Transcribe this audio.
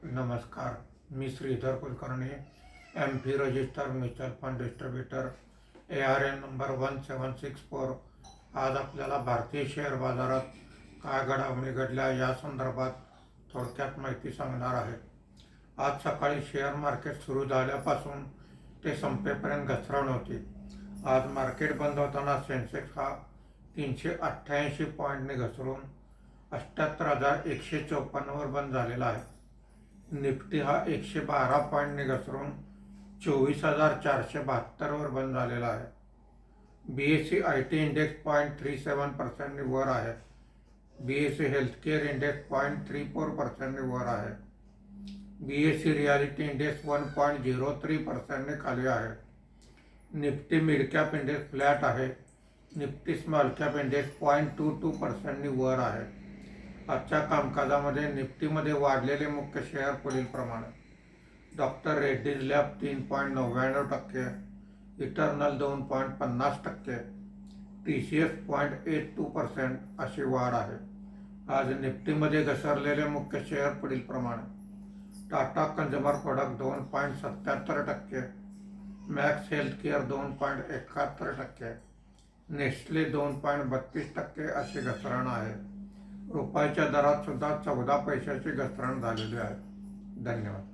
नमस्कार, मी Shridhar Kulkarni, MP register mutual fund distributor, ARN number 1764। आज आपल्याला भारतीय शेअर बाजारात काय घडामोडी घडल्या या संदर्भात थोडक्यात माहिती सांगणार आहे। आज सकाळी शेअर मार्केट सुरू झाल्यापासून ते संपेपर्यंत घसरण होती। आज मार्केट बंद होताना सेन्सेक्स हा 388 पॉईंटने घसरून 78,154 वर बंद झालेला आहे। निफ्टी हा 112 पॉईंटने घसरून 24,472 वर बंद झालेला आहे। BSE IT इंडेक्स 0.37% वर आहे। BSE हेल्थकेअर इंडेक्स 0.34% वर आहे। BSE रियालिटी इंडेक्स 1.03% खाली आहे। Nifty mid cap index flat आहे। निफ्टी स्मॉल कॅप इंडेक्स 0.22% वर आहे। आजच्या कामकाजामध्ये निफ्टीमध्ये वाढलेले मुख्य शेअर पुढील प्रमाणे: doctor Reddy's lab 3.99%, eternal 2.50%, TCS 0.82% अशी वाढ आहे। आज निफ्टीमध्ये घसरलेले मुख्य शेअर पुढील प्रमाणे: Tata consumer product 2.77%, max healthcare 2.71%, Nestle 2.32% अशी घसरण आहे। रुपयाच्या दरात सुद्धा 14 पैशाची घसरण झालेली आहे। धन्यवाद।